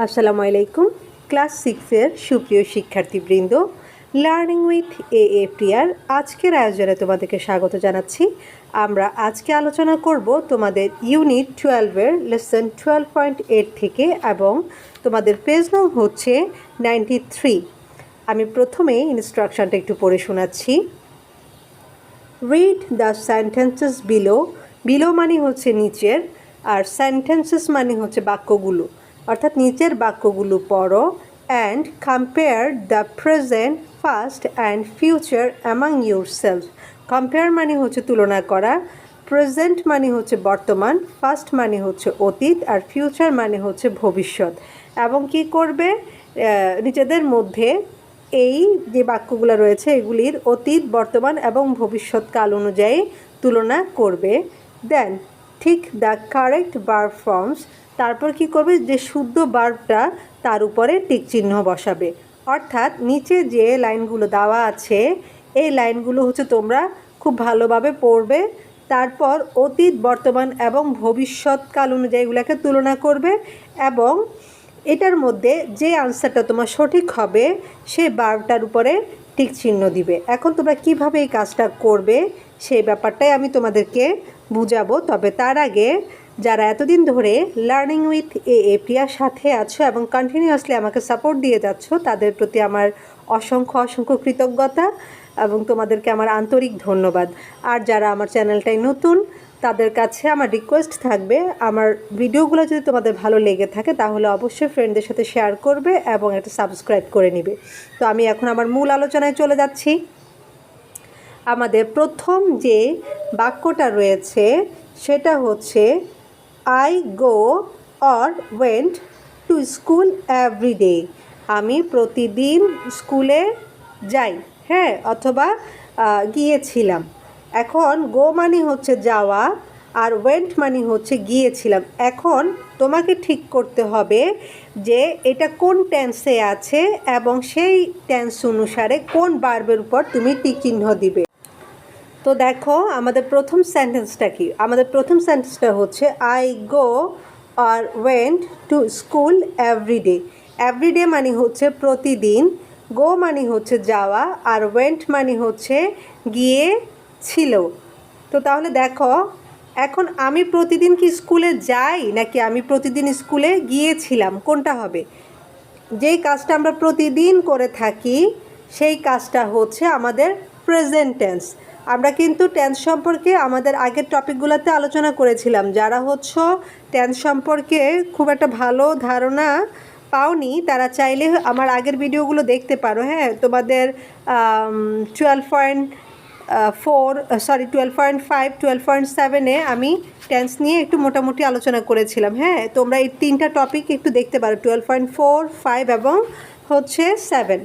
আসসালামু আলাইকুম। ক্লাস 6-এর সুপ্রিয় শিক্ষার্থীবৃন্দ, লার্নিং উইথ এ প্রিয়ার আজকের আয়োজনে তোমাদেরকে স্বাগত জানাচ্ছি। আমরা আজকে আলোচনা করব তোমাদের ইউনিট 12-এর লেসন 12.8 থেকে, এবং তোমাদের পেজ নং হচ্ছে 93। আমি প্রথমে ইনস্ট্রাকশনটা একটু পড়ে শোনাচ্ছি। Read the sentences below. Below মানে হচ্ছে নিচের, আর সেন্টেন্সেস মানে হচ্ছে বাক্যগুলো, অর্থাৎ নিচের বাক্যগুলো পড়ো। And compare the present, fast and future among yourself. Compare মানে হচ্ছে তুলনা করা, প্রেজেন্ট মানে হচ্ছে বর্তমান, ফাস্ট মানে হচ্ছে অতীত, আর ফিউচার মানে হচ্ছে ভবিষ্যৎ। এবং কি করবে, নিজেদের মধ্যে এই যে বাক্যগুলো রয়েছে এগুলির অতীত, বর্তমান এবং ভবিষ্যৎকাল অনুযায়ী তুলনা করবে। দেন ঠিক দ্য কারেক্ট ভার্ব ফর্মস। তারপর কি করবে, যে শুদ্ধ ভার্বটা তার উপরে টিক চিহ্ন বসাবে। অর্থাৎ নিচে যে লাইনগুলো দেওয়া আছে এই লাইনগুলো হচ্ছে তোমরা খুব ভালোভাবে পড়বে। তারপর অতীত, বর্তমান এবং ভবিষ্যৎকাল অনুযায়ী এগুলোকে তুলনা করবে, এবং এটার মধ্যে যে আনসারটা তোমার সঠিক হবে সেই ভার্বটার উপরে টিক চিহ্ন দিবে। এখন তোমরা কিভাবে এই কাজটা করবে সেই ব্যাপারটাই আমি তোমাদেরকে বুঝাবো। তবে তার আগে যারা এতদিন ধরে লার্নিং উইথ এ প্রিয়ার সাথে আছো এবং কন্টিনিউয়াসলি আমাকে সাপোর্ট দিয়ে যাচ্ছ, তাদের প্রতি আমার অসংখ্য কৃতজ্ঞতা এবং তোমাদেরকে আমার আন্তরিক ধন্যবাদ। আর যারা আমার চ্যানেলটাই নতুন, তাদের কাছে আমার রিকোয়েস্ট থাকবে, আমার ভিডিওগুলো যদি তোমাদের ভালো লেগে থাকে তাহলে অবশ্যই ফ্রেন্ডদের সাথে শেয়ার করবে এবং একটা সাবস্ক্রাইব করে নিবে। তো আমি এখন আমার মূল আলোচনায় চলে যাচ্ছি। আমাদের প্রথম যে বাক্যটা রয়েছে সেটা হচ্ছে I go or went to school everyday. আমি প্রতিদিন স্কুলে যাই, হ্যাঁ, অথবা গিয়েছিলাম। এখন গো মানে হচ্ছে যাওয়া, আর ওয়েন্ট মানে হচ্ছে গিয়েছিলাম। এখন তোমাকে ঠিক করতে হবে যে এটা কোন টেন্সে আছে এবং সেই টেন্স অনুসারে কোন ভার্বের উপর তুমি টিক চিহ্ন দিবে। তো দেখো আমাদের প্রথম সেন্টেন্সটা কি। আমাদের প্রথম সেন্টেন্সটা হচ্ছে I go or went to school every day. Every day মানে হচ্ছে প্রতিদিন, গো মানে হচ্ছে যাওয়া, আর ওয়েন্ট মানে হচ্ছে গিয়েছিল। তো তাহলে দেখো এখন আমি প্রতিদিন কি স্কুলে যাই নাকি আমি প্রতিদিন স্কুলে গিয়েছিলাম, কোনটা হবে? যেই কাজটা আমরা প্রতিদিন করে থাকি সেই কাজটা হচ্ছে আমাদের প্রেজেন্ট টেন্স। আমরা কিন্তু টেন্স সম্পর্কে আমাদের আগের টপিকগুলোতে আলোচনা করেছিলাম। যারা হচ্ছে টেন্স সম্পর্কে খুব একটা ভালো ধারণা পাওনি তারা চাইলে আমার আগের ভিডিওগুলো দেখতে পারো। হ্যাঁ, তোমাদের 12.5, 12.7-এ আমি টেন্স নিয়ে একটু মোটামুটি আলোচনা করেছিলাম। হ্যাঁ, তোমরা এই তিনটা টপিক একটু দেখতে পারো, 12.4, 5 এবং হচ্ছে 7।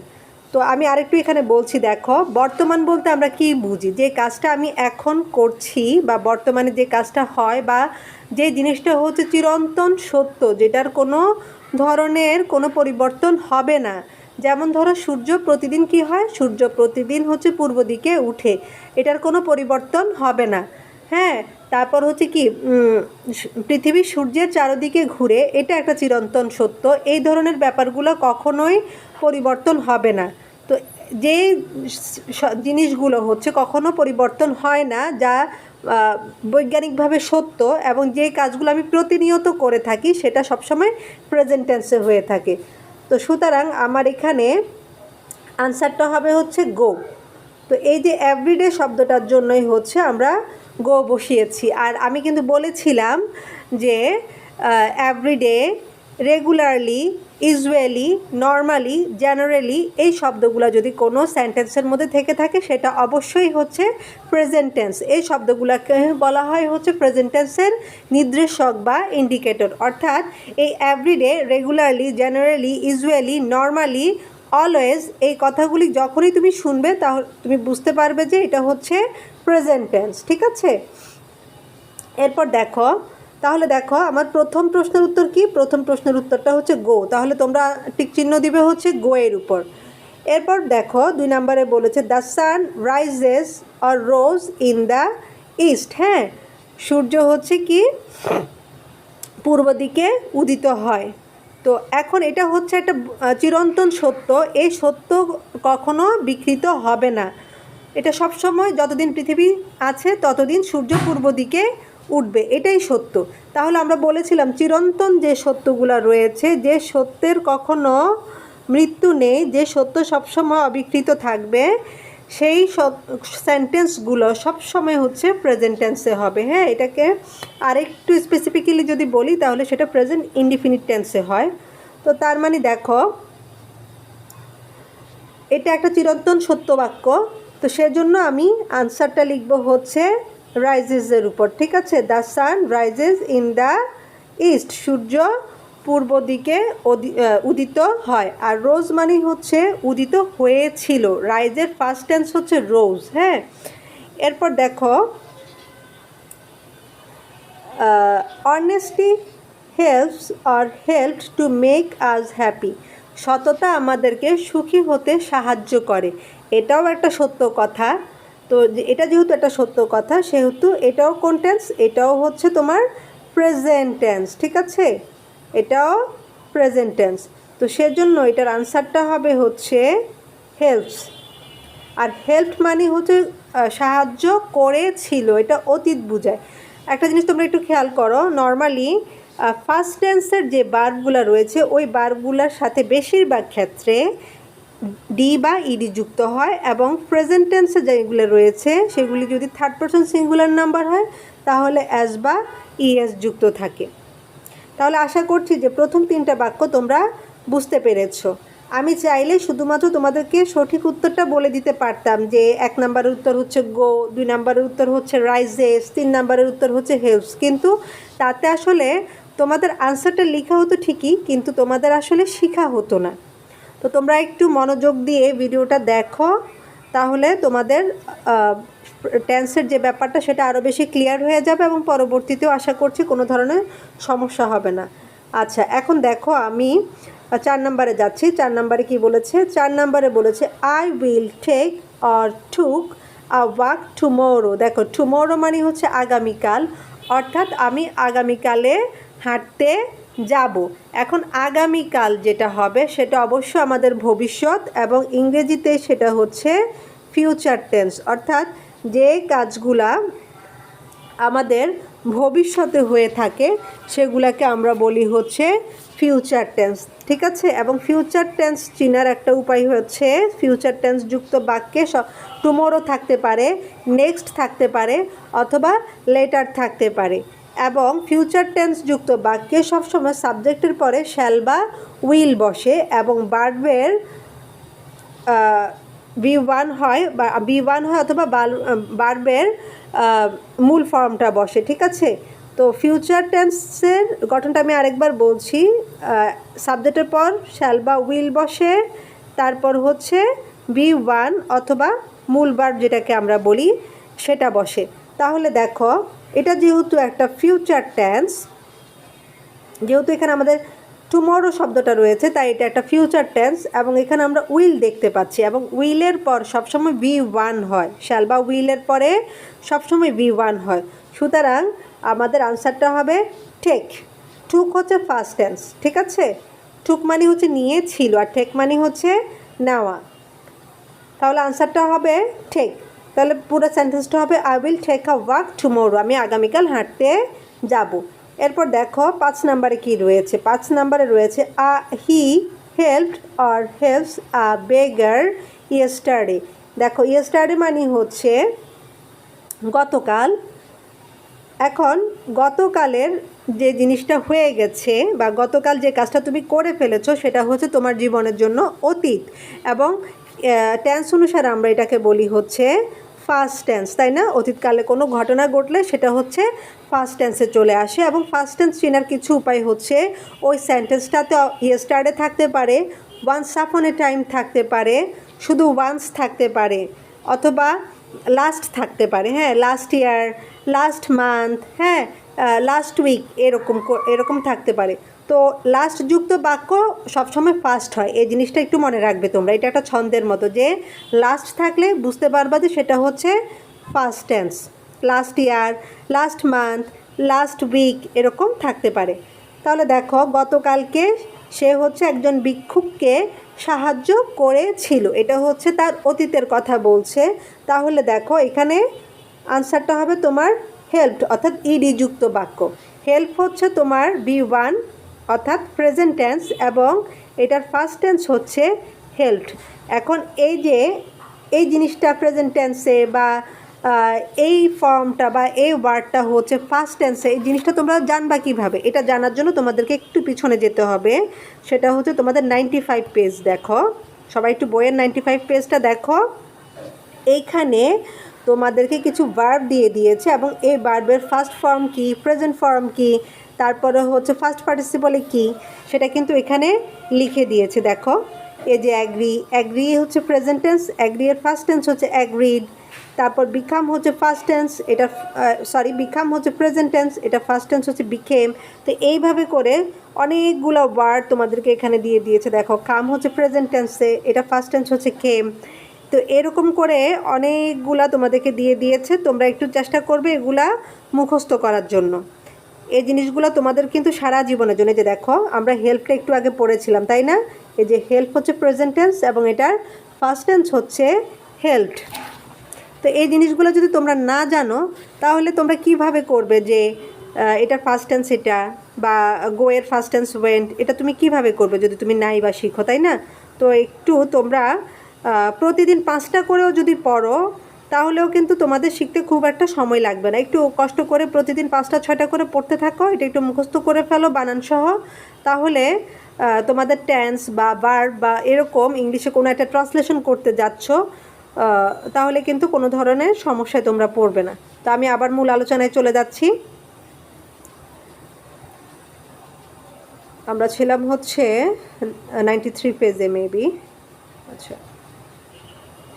তো আমি আরেকটু এখানে বলছি, দেখো বর্তমান বলতে আমরা কি বুঝি, যে কাজটা আমি এখন করছি বা বর্তমানে যে কাজটা হয় বা যে জিনিসটা হচ্ছে চিরন্তন সত্য, যেটার কোনো ধরনের কোনো পরিবর্তন হবে না। যেমন ধরো সূর্য প্রতিদিন কি হয়, সূর্য প্রতিদিন হচ্ছে পূর্ব দিকে উঠে, এটার কোনো পরিবর্তন হবে না। হ্যাঁ, তারপর হচ্ছে কি পৃথিবী সূর্যের চারদিকে ঘুরে, এটা একটা চিরন্তন সত্য। এই ধরনের ব্যাপারগুলো কখনোই পরিবর্তন হবে না। তো যে জিনিসগুলো হচ্ছে কখনো পরিবর্তন হয় না, যা বৈজ্ঞানিকভাবে সত্য, এবং যে কাজগুলো আমি প্রতিনিয়ত করে থাকি সেটা সবসময় প্রেজেন্ট টেন্সে হয়ে থাকে। তো সুতরাং আমার এখানে আনসারটা হবে হচ্ছে গো। তো এই যে এভরিডে শব্দটার জন্যই হচ্ছে আমরা গো বসিয়েছি। আর আমি কিন্তু বলেছিলাম যে every day, regularly, usually, normally, generally এই শব্দগুলো যদি কোনো সেন্টেন্সের মধ্যে থেকে থাকে সেটা অবশ্যই হচ্ছে প্রেজেন্ট টেন্স। এই শব্দগুলোকে বলা হয় হচ্ছে প্রেজেন্ট টেন্সের নির্দেশক বা ইন্ডিকেটর। অর্থাৎ এই every day, regularly, generally, usually, normally, always এই কথাগুলি যখনই তুমি শুনবে তাহলে তুমি বুঝতে পারবে যে এটা হচ্ছে প্রেজেন্ট টেন্স। ঠিক আছে, এরপর দেখো, তাহলে দেখো আমার প্রথম প্রশ্নের উত্তর কি। প্রথম প্রশ্নের উত্তরটা হচ্ছে গো, তাহলে তোমরা টিক চিহ্ন দিবে হচ্ছে গো এর উপর। এরপর দেখো 2 নম্বরে বলেছে the sun rises or rose in the east. হ্যাঁ, সূর্য হচ্ছে কি পূর্ব দিকে উদিত হয়। তো এখন এটা হচ্ছে একটা চিরন্তন সত্য, এই সত্য কখনো বিকৃত হবে না। এটা সব সময় যতদিন পৃথিবী আছে ততদিন সূর্য পূর্ব দিকে উঠবে, এটাই সত্য। তাহলে আমরা বলেছিলাম চিরন্তন যে সত্যগুলো রয়েছে, যে সত্যের কখনো মৃত্যু নেই, যে সত্য সবসময় অবিকৃত থাকবে, সেই সেন্টেন্সগুলো সবসময় হচ্ছে প্রেজেন্ট টেন্সে হবে। হ্যাঁ, এটাকে আরেকটু স্পেসিফিক্যালি যদি বলি তাহলে সেটা প্রেজেন্ট ইনডিফিনিট টেন্সে হয়। তো তার মানে দেখো এটা একটা চিরন্তন সত্য বাক্য, তো সেজন্য আমি আনসারটা লিখব হচ্ছে রাইজেসের উপর। ঠিক আছে, the sun rises in the east, সূর্য পূর্ব দিকে উদিত হয়। আর রোজ মানে হচ্ছে উদিত হয়েছিল, রাইজের ফার্স্ট টেন্স হচ্ছে রোজ। হ্যাঁ, এরপর দেখো honesty helps to make us happy, সততা আমাদেরকে সুখী হতে সাহায্য করে, এটাও একটা সত্য কথা। তো এটা যেহেতু একটা সত্য কথা সেহেতু এটাও কোন টেন্স, এটাও হচ্ছে তোমার প্রেজেন্ট টেন্স। ঠিক আছে, এটাও প্রেজেন্ট টেন্স, তো সেজন্য এটার আনসারটা হবে হচ্ছে হেল্পস। আর হেল্প মানে হচ্ছে সাহায্য করেছিল, এটা অতীত বোঝায়। একটা জিনিস তোমরা একটু খেয়াল করো, নর্মালি ফার্স্ট টেন্সের যে বার্বগুলো রয়েছে ওই বার্বগুলোর সাথে বেশিরভাগ ক্ষেত্রে ডি বা ইডি যুক্ত হয়, এবং প্রেজেন্ট টেন্সে যেগুলো রয়েছে সেগুলি যদি থার্ড পারসন সিঙ্গুলার নাম্বার হয় তাহলে অ্যাস বা ইএস যুক্ত থাকে। তাহলে আশা করছি যে প্রথম তিনটা বাক্য তোমরা বুঝতে পেরেছো। আমি চাইলে শুধুমাত্র তোমাদেরকে সঠিক উত্তরটা বলে দিতে পারতাম যে 1 নম্বরের উত্তর হচ্ছে গো, 2 নম্বরের উত্তর হচ্ছে রাইজেস, 3 নম্বরের উত্তর হচ্ছে হেল্পস, কিন্তু তাতে আসলে তোমাদের আনসারটা লেখা হতো ঠিকই, কিন্তু তোমাদের আসলে শেখা হতো না। তো তোমরা একটু মনোযোগ দিয়ে ভিডিওটা দেখো, তাহলে তোমাদের টেন্সের যে ব্যাপারটা সেটা আরও বেশি ক্লিয়ার হয়ে যাবে, এবং পরবর্তীতেও আশা করছি কোনো ধরনের সমস্যা হবে না। আচ্ছা, এখন দেখো আমি 4 নম্বরে যাচ্ছি। 4 নম্বরে কি বলেছে? 4 নম্বরে বলেছে I will take or took a walk tomorrow. দেখো, টুমোরো মানে হচ্ছে আগামীকাল, অর্থাৎ আমি আগামীকালে হাঁটতে যাব। এখন আগামীকাল যেটা হবে সেটা অবশ্য আমাদের ভবিষ্যৎ, এবং ইংরেজিতে সেটা হচ্ছে ফিউচার টেন্স, অর্থাৎ যে কাজগুলা আমাদের ভবিষ্যতে হয়ে থাকে সেগুলাকে আমরা বলি হচ্ছে ফিউচার টেন্স। ঠিক আছে, এবং ফিউচার টেন্স চিনার একটা উপায় হচ্ছে ফিউচার টেন্স যুক্ত বাক্যে টুমোরো থাকতে পারে, নেক্সট থাকতে পারে, অথবা লেটার থাকতে পারে। এবং ফিউচার টেন্স যুক্ত বাক্যে সবসময় সাবজেক্টের পরে শ্যাল বা উইল বসে, এবং ভার্বের বি1 হয় বা বি1 হয়, অথবা ভার্বের মূল ফর্মটা বসে। ঠিক আছে, তো ফিউচার টেন্সের গঠনটা আমি আরেকবার বলছি। সাবজেক্টের পর শ্যাল বা উইল বসে, তারপর হচ্ছে বি1 অথবা মূল ভার্ব যেটাকে আমরা বলি সেটা বসে। তাহলে দেখো, এটা যেহেতু একটা ফিউচার টেন্স, যেহেতু এখানে আমাদের টুমোরো শব্দটা রয়েছে তাই এটা একটা ফিউচার টেন্স, এবং এখানে আমরা উইল দেখতে পাচ্ছি, এবং উইলের পর সবসময় বি1 হয়, শ্যাল বা উইলের পরে সবসময় বি1 হয়। সুতরাং আমাদের আনসারটা হবে টেক। টুক হচ্ছে ফার্স্ট টেন্স। ঠিক আছে, টুক মানে হচ্ছে নিয়েছিল, আর টেক মানে হচ্ছে নেওয়া। তাহলে আনসারটা হবে টেক। তাহলে পুরো সেন্টেন্সটা হবে I will take a walk tomorrow, আমি আগামীকাল হাঁটতে যাব। এরপর দেখো 5 নম্বরে কি রয়েছে। 5 নম্বরে রয়েছে he helped or helps a beggar yesterday. দেখো, ইয়েস্টারডে মানে হচ্ছে গতকাল। এখন গতকালের যে জিনিসটা হয়ে গেছে বা গতকাল যে কাজটা তুমি করে ফেলেছো সেটা হচ্ছে তোমার জীবনের জন্য অতীত, এবং টেন্স অনুসারে আমরা এটাকে বলি হচ্ছে ফার্স্ট টেন্স, তাই না? অতীতকালে কোনো ঘটনা ঘটলে সেটা হচ্ছে ফার্স্ট টেন্সে চলে আসে, এবং ফার্স্ট টেন্স চেনার কিছু উপায় হচ্ছে ওই সেন্টেন্সটাতে ইয়েস্টারডে থাকতে পারে, ওয়ান্স আপন এ টাইম থাকতে পারে, শুধু ওয়ান্স থাকতে পারে, অথবা লাস্ট থাকতে পারে। হ্যাঁ, লাস্ট ইয়ার, লাস্ট মান্থ, হ্যাঁ, লাস্ট উইক, এরকম থাকতে পারে। তো লাস্ট যুক্ত বাক্য সবসময় ফার্স্ট হয়, এই জিনিসটা একটু মনে রাখবে তোমরা। এটা একটা ছন্দের মতো যে লাস্ট থাকলে বুঝতে পারবা যে সেটা হচ্ছে first tense. Last year, last month, last week এরকম থাকতে পারে। তাহলে দেখো, গতকালকে সে হচ্ছে একজন ভিক্ষুককে সাহায্য করেছিল, এটা হচ্ছে তার অতীতের কথা বলছে। তাহলে দেখো এখানে আনসারটা হবে তোমার হেল্পড অর্থাৎ ইডি যুক্ত বাক্য। হেল্প হচ্ছে তোমার বি1 অর্থাৎ প্রেজেন্ট টেন্স এবং এটার ফার্স্ট টেন্স হচ্ছে হেল্পড। এখন এই যে এই জিনিসটা প্রেজেন্ট টেন্সে বা এই ফর্মটা বা এই ওয়ার্ডটা হচ্ছে ফার্স্ট টেন্সে, এই জিনিসটা তোমরা জানবা কীভাবে? এটা জানার জন্য তোমাদেরকে একটু পিছনে যেতে হবে। সেটা হচ্ছে তোমাদের 95 পেজ দেখো, সবাই একটু বইয়ের 95 পেজটা দেখো। এইখানে তোমাদেরকে কিছু ভার্ব দিয়ে দিয়েছে এবং এই ভার্বের ফার্স্ট ফর্ম কি, প্রেজেন্ট ফর্ম কি, তারপরে হচ্ছে ফার্স্ট পার্টিসিপলে কি, সেটা কিন্তু এখানে লিখে দিয়েছে। দেখো এই যে অ্যাগ্রি, অ্যাগ্রি হচ্ছে প্রেজেন্ট টেন্স, অ্যাগ্রি এর ফার্স্ট টেন্স হচ্ছে অ্যাগ্রিড। তারপর বিকাম হচ্ছে ফার্স্ট টেন্স, এটা বিকাম হচ্ছে প্রেজেন্ট টেন্স, এটা ফার্স্ট টেন্স হচ্ছে বিকেম। তো এইভাবে করে অনেকগুলো ওয়ার্ড তোমাদেরকে এখানে দিয়ে দিয়েছে। দেখো কাম হচ্ছে প্রেজেন্ট টেন্সে, এটা ফার্স্ট টেন্স হচ্ছে কেম। তো এরকম করে অনেকগুলা তোমাদেরকে দিয়ে দিয়েছে, তোমরা একটু চেষ্টা করবে এগুলা মুখস্থ করার জন্য। এই জিনিসগুলো তোমাদের কিন্তু সারা জীবনের জন্য। যে দেখো আমরা হেল্পটা একটু আগে পড়েছিলাম তাই না, এই যে হেল্প হচ্ছে প্রেজেন্ট টেন্স এবং এটার ফার্স্ট টেন্স হচ্ছে হেল্পড। তো এই জিনিসগুলো যদি তোমরা না জানো তাহলে তোমরা কিভাবে করবে যে এটার ফার্স্ট টেন্স এটা বা গো এর ফার্স্ট টেন্স ওয়েন্ট, এটা তুমি কিভাবে করবে যদি তুমি নাই বা শিখো, তাই না? তো একটু তোমরা প্রতিদিন 5টা করেও যদি পড়ো তাহলেও কিন্তু তোমাদের শিখতে খুব একটা সময় লাগবে না। একটু কষ্ট করে প্রতিদিন 5টা 6টা করে পড়তে থাকো, এটা একটু মুখস্থ করে ফেলো বানানসহ, তাহলে তোমাদের টেন্স বা ভার্ব বা এরকম ইংলিশে কোনো একটা ট্রান্সলেশন করতে যাচ্ছ তাহলে কিন্তু কোনো ধরনের সমস্যায় তোমরা পড়বে না। তো আমি আবার মূল আলোচনায় চলে যাচ্ছি। আমরা ছিলাম হচ্ছে 93 পেজে মেবি। আচ্ছা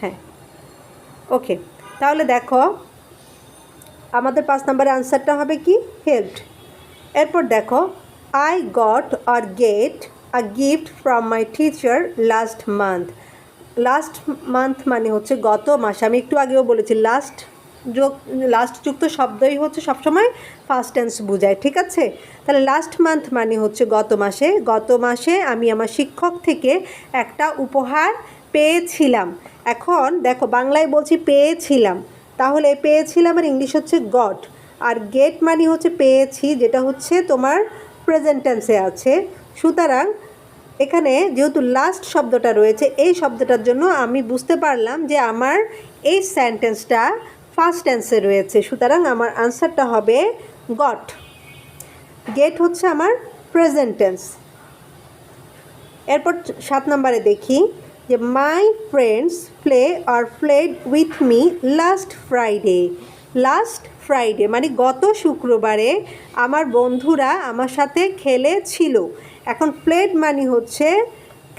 হ্যাঁ, ওকে। তাহলে দেখো আমাদের 5 নম্বরের আনসারটা হবে কি, হেল্পড। এরপর দেখো I got or get a gift from my teacher last month. Last month মানে হচ্ছে গত মাসে। আমি একটু আগেও বলেছি লাস্ট যুক্ত শব্দই হচ্ছে সবসময় ফার্স্ট টেন্স বোঝায়, ঠিক আছে? তাহলে লাস্ট মান্থ মানে হচ্ছে গত মাসে। গত মাসে আমি আমার শিক্ষক থেকে একটা উপহার পেয়েছিলাম। এখন দেখো বাংলায় বলছি পেয়েছিলাম, তাহলে পেয়েছিলাম আর ইংলিশ হচ্ছে গট। আর গেট মানে হচ্ছে পেয়েছি, যেটা হচ্ছে তোমার প্রেজেন্ট টেন্সে আছে। সুতরাং এখানে যেহেতু লাস্ট শব্দটা রয়েছে, এই শব্দটার জন্য আমি বুঝতে পারলাম যে আমার এই সেন্টেন্সটা ফার্স্ট টেন্সে রয়েছে। সুতরাং আমার আনসারটা হবে গট। গেট হচ্ছে আমার প্রেজেন্ট টেন্স। এরপর 7 নম্বরে দেখি যে মাই friends played with me last Friday. Last Friday মানে গত শুক্রবারে আমার বন্ধুরা আমার সাথে খেলেছিল। এখন প্লেড মানে হচ্ছে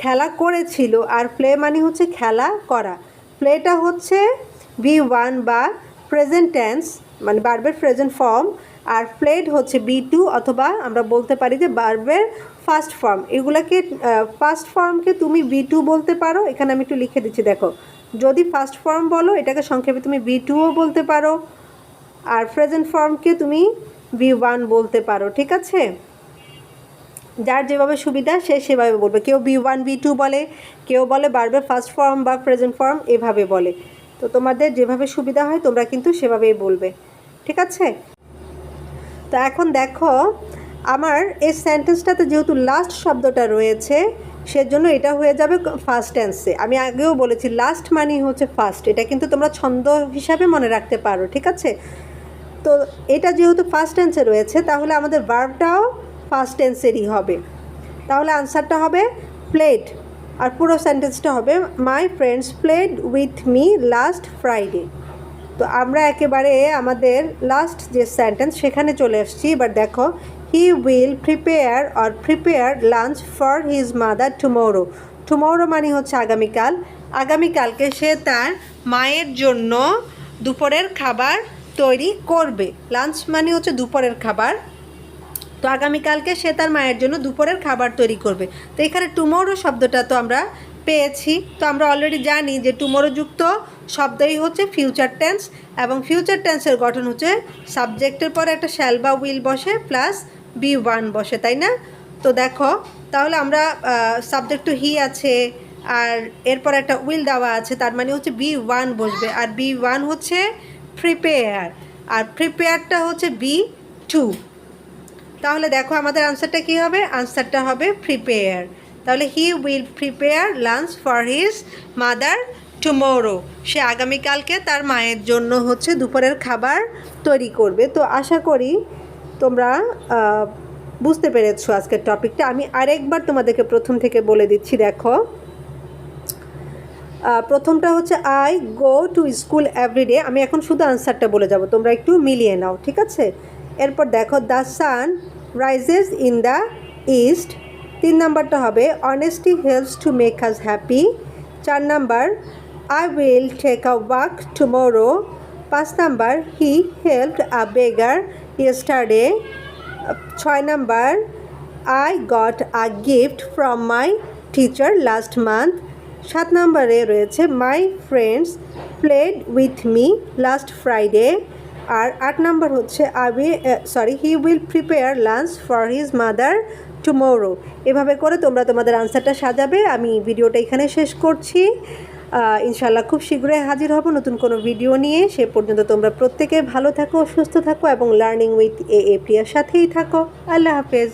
খেলা করেছিল আর প্লে মানে হচ্ছে খেলা করা। প্লেটা হচ্ছে বি1 বা প্রেজেন্ট টেন্স মানে ভার্বের প্রেজেন্ট ফর্ম, আর প্লেড হচ্ছে বি2 অথবা আমরা বলতে পারি যে ভার্বের ফার্স্ট ফর্ম। এগুলাকে ফার্স্ট ফর্মকে তুমি বি2 বলতে পারো। এখানে আমি একটু লিখে দিচ্ছি দেখো, যদি ফার্স্ট ফর্ম বলো এটাকে সংক্ষেপে তুমি বি2ও বলতে পারো, আর প্রেজেন্ট ফর্মকে তুমি বি1 বলতে পারো, ঠিক আছে? যার যেভাবে সুবিধা সে সেভাবে বলবে। কেউ বি1 বি2 বলে, কেউ বলে ভার্বের ফার্স্ট ফর্ম বা প্রেজেন্ট ফর্ম এভাবে বলে। তো তোমাদের যেভাবে সুবিধা হয় তোমরা কিন্তু সেভাবেই বলবে, ঠিক আছে? তো এখন দেখো আমার এই সেন্টেন্সটাতে যেহেতু লাস্ট শব্দটা রয়েছে সেজন্য এটা হয়ে যাবে ফার্স্ট টেন্সে। আমি আগেও বলেছি লাস্ট মানেই হচ্ছে ফার্স্ট, এটা কিন্তু তোমরা ছন্দ হিসাবে মনে রাখতে পারো, ঠিক আছে? তো এটা যেহেতু ফার্স্ট টেন্সে রয়েছে তাহলে আমাদের ভার্বটাও ফার্স্ট টেন্সেরই হবে। তাহলে আনসারটা হবে প্লেড, আর পুরো সেন্টেন্সটা হবে মাই friends played with me last Friday. তো আমরা একেবারে আমাদের লাস্ট যে সেন্টেন্স সেখানে চলে এসেছি। এবার দেখো হি will prepare lunch for his mother tomorrow. Tomorrow মানে হচ্ছে আগামীকাল। আগামীকালকে সে তার মায়ের জন্য দুপুরের খাবার তৈরি করবে। লাঞ্চ মানে হচ্ছে দুপুরের খাবার। তো আগামীকালকে সে তার মায়ের জন্য দুপুরের খাবার তৈরি করবে। তো এখানে টুমোরো শব্দটা তো আমরা পেয়েছি। তো আমরা অলরেডি জানি যে টুমোরো যুক্ত শব্দই হচ্ছে ফিউচার টেন্স, এবং ফিউচার টেন্সের গঠন হচ্ছে সাবজেক্টের পরে একটা শ্যাল বা উইল বসে প্লাস বি1 বসে, তাই না? তো দেখো তাহলে আমরা সাবজেক্ট টু হি আছে, আর এরপর একটা উইল দেওয়া আছে, তার মানে হচ্ছে B1 বসবে, আর B1 হচ্ছে প্রিপেয়ার, আর প্রিপেয়ারটা হচ্ছে B2। তাহলে দেখো আমাদের আনসারটা কী হবে, আনসারটা হবে প্রিপেয়ার। তাহলে he will prepare lunch for his mother tomorrow, সে আগামীকালকে তার মায়ের জন্য হচ্ছে দুপুরের খাবার তৈরি করবে। তো আশা করি তোমরা বুঝতে পেরেছো আজকের টপিকটা। আমি আরেকবার তোমাদেরকে প্রথম থেকে বলে দিচ্ছি। দেখো প্রথমটা হচ্ছে I go to school everyday, আমি এখন শুধু আনসারটা বলে যাব, তোমরা একটু মিলিয়ে নাও, ঠিক আছে? এরপর দেখো the sun rises in the east, 3 নাম্বারটা হবে honesty helps to make us happy. 4 number I will take a walk tomorrow. 5 number he helped a beggar yesterday. 6 number I got a gift from my teacher last month. 7 নম্বরে রয়েছে my friends played with me last Friday. আর 8 number হচ্ছে he will prepare lunch for his mother tomorrow. এভাবে করে তোমরা তোমাদের আনসারটা সাজাবে। আমি ভিডিওটা এখানে শেষ করছি। ইনশাল্লাহ খুব শীঘ্রই হাজির হব নতুন কোনো ভিডিও নিয়ে। সে পর্যন্ত তোমরা প্রত্যেকে ভালো থাকো, সুস্থ থাকো এবং লার্নিং উইথ এ প্রিয়ার সাথেই থাকো। আল্লাহ হাফেজ।